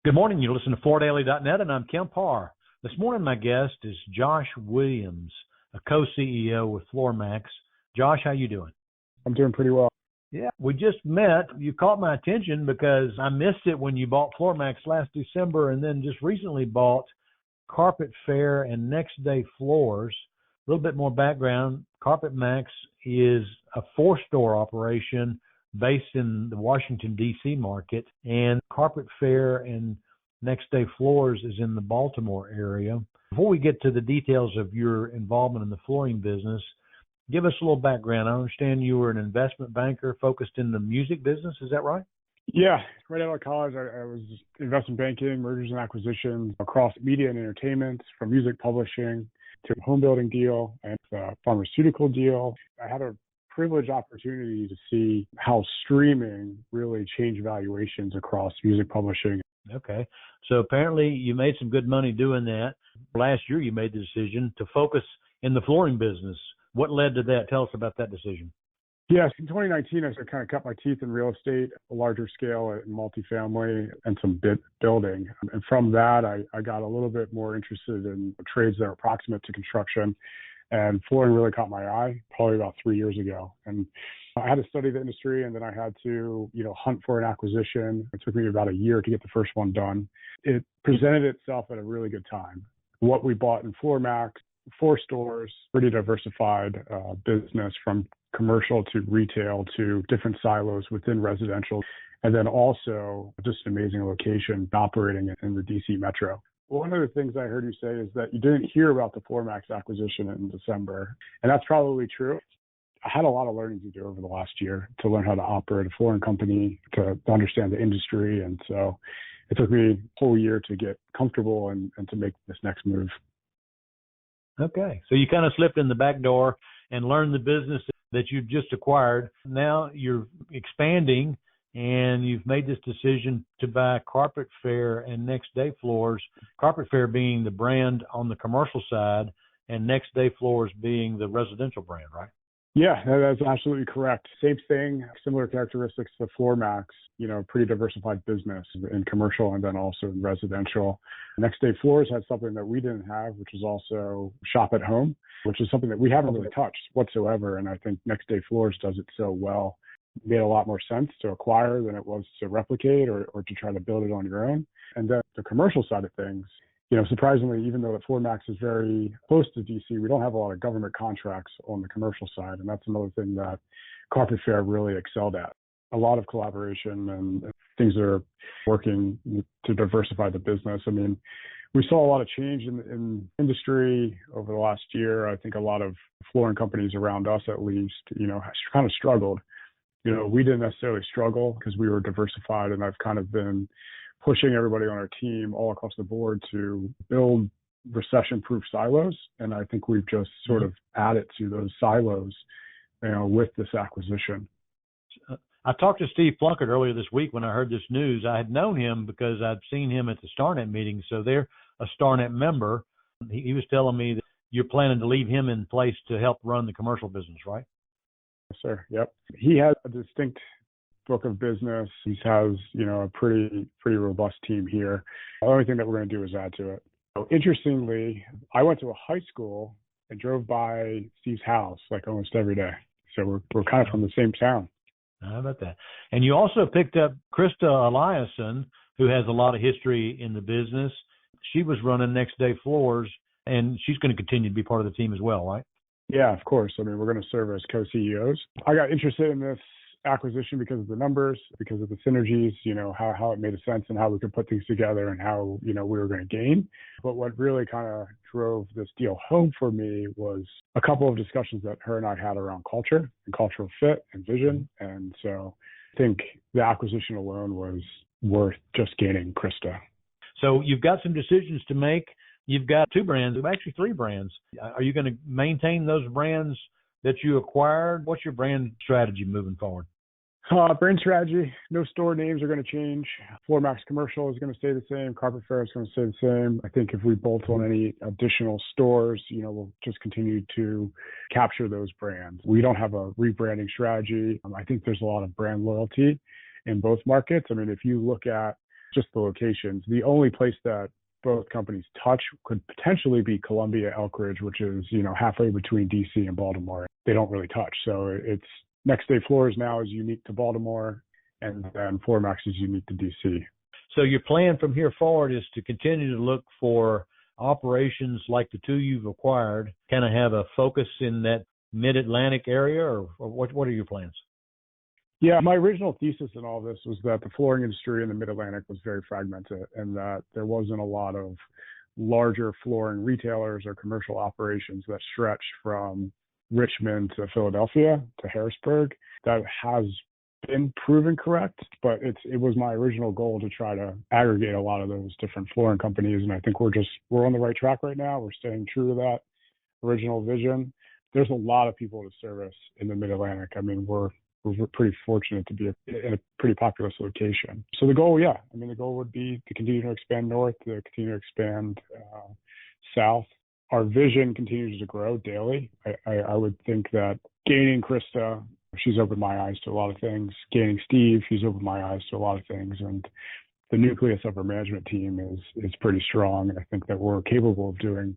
Good morning. You listen to FloorDaily.net, and I'm Kemp Harr. This morning, my guest is Josh Williams, a co-CEO with FloorMax. Josh, how you doing? I'm doing pretty well. Yeah, we just met. You caught my attention because I missed it when you bought FloorMax last December, and then just recently bought Carpet Fair and Next Day Floors. A little bit more background. Carpet Max is a four-store operation based in the Washington, D.C. market, and Carpet Fair and Next Day Floors is in the Baltimore area. Before we get to the details of your involvement in the flooring business, give us a little background. I understand you were an investment banker focused in the music business. Is that right? Yeah, right out of college, I was investment banking, mergers and acquisitions across media and entertainment, from music publishing to a home building deal and a pharmaceutical deal. I had a privileged opportunity to see how streaming really changed valuations across music publishing. Okay. So apparently you made some good money doing that. Last year you made the decision to focus in the flooring business. What led to that? Tell us about that decision. Yes, in 2019, I kind of cut my teeth in real estate, a larger scale in multifamily and some building. And from that, I got a little bit more interested in trades that are proximate to construction. And flooring really caught my eye probably about 3 years ago. And I had to study the industry, and then I had to, hunt for an acquisition. It took me about a year to get the first one done. It presented itself at a really good time. What we bought in FloorMax, 4 stores, pretty diversified business from commercial to retail to different silos within residential. And then also just an amazing location operating in the DC metro. One of the things I heard you say is that you didn't hear about the FloorMax acquisition in December, and that's probably true. I had a lot of learning to do over the last year to learn how to operate a flooring company, to understand the industry, and so it took me a whole year to get comfortable and to make this next move. Okay, so you kind of slipped in the back door and learned the business that you just acquired. Now you're expanding, and you've made this decision to buy Carpet Fair and Next Day Floors, Carpet Fair being the brand on the commercial side and Next Day Floors being the residential brand, right? Yeah, that's absolutely correct. Same thing, similar characteristics to FloorMax, pretty diversified business in commercial and then also in residential. Next Day Floors had something that we didn't have, which is also shop at home, which is something that we haven't really touched whatsoever. And I think Next Day Floors does it so well. It made a lot more sense to acquire than it was to replicate or to try to build it on your own. And then the commercial side of things, surprisingly, even though the FloorMax is very close to DC, we don't have a lot of government contracts on the commercial side. And that's another thing that Carpet Fair really excelled at. A lot of collaboration and things that are working to diversify the business. I mean, we saw a lot of change in industry over the last year. I think a lot of flooring companies around us, at least, kind of struggled. We didn't necessarily struggle because we were diversified, and I've kind of been pushing everybody on our team all across the board to build recession-proof silos. And I think we've just sort of added to those silos, with this acquisition. I talked to Steve Plunkett earlier this week when I heard this news. I had known him because I'd seen him at the StarNet meeting, so they're a StarNet member. He was telling me that you're planning to leave him in place to help run the commercial business, right? Yes, sir. Yep. He has a distinct book of business. He has, a pretty robust team here. The only thing that we're going to do is add to it. So interestingly, I went to a high school and drove by Steve's house like almost every day. So we're kind of from the same town. How about that? And you also picked up Krista Eliasson, who has a lot of history in the business. She was running Next Day Floors, and she's going to continue to be part of the team as well, right? Yeah, of course. I mean, we're going to serve as co-CEOs. I got interested in this acquisition because of the numbers, because of the synergies, how it made sense and how we could put things together and how, we were going to gain. But what really kind of drove this deal home for me was a couple of discussions that her and I had around culture and cultural fit and vision. And so I think the acquisition alone was worth just gaining Krista. So you've got some decisions to make. You've got 2 brands, actually 3 brands. Are you going to maintain those brands that you acquired? What's your brand strategy moving forward? Brand strategy, no store names are going to change. FloorMax Commercial is going to stay the same. Carpet Fair is going to stay the same. I think if we bolt on any additional stores, we'll just continue to capture those brands. We don't have a rebranding strategy. I think there's a lot of brand loyalty in both markets. I mean, if you look at just the locations. The only place that both companies touch could potentially be Columbia, Elkridge, which is, halfway between DC and Baltimore. They don't really touch. So it's Next Day Floors now is unique to Baltimore, and then FloorMax is unique to DC. So your plan from here forward is to continue to look for operations like the two you've acquired, kind of have a focus in that mid-Atlantic area, or what are your plans? Yeah, my original thesis in all this was that the flooring industry in the Mid-Atlantic was very fragmented and that there wasn't a lot of larger flooring retailers or commercial operations that stretched from Richmond to Philadelphia to Harrisburg. That has been proven correct, but it was my original goal to try to aggregate a lot of those different flooring companies, and I think we're on the right track right now. We're staying true to that original vision. There's a lot of people to service in the Mid-Atlantic. I mean, we're pretty fortunate to be in a pretty populous location. So the goal would be to continue to expand north, to continue to expand south. Our vision continues to grow daily. I would think that gaining Krista, she's opened my eyes to a lot of things. Gaining Steve, he's opened my eyes to a lot of things. And the nucleus of our management team is pretty strong. And I think that we're capable of doing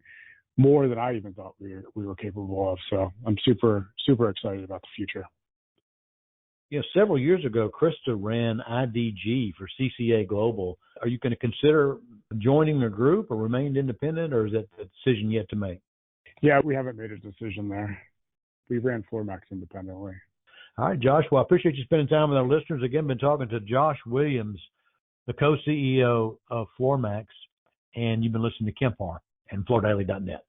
more than I even thought we were capable of. So I'm super, super excited about the future. Several years ago, Krista ran IDG for CCA Global. Are you going to consider joining the group or remain independent, or is that a decision yet to make? Yeah, we haven't made a decision there. We ran FloorMax independently. All right, Josh. Well, I appreciate you spending time with our listeners. Again, been talking to Josh Williams, the co-CEO of FloorMax, and you've been listening to Kemp Harr and FloorDaily.net.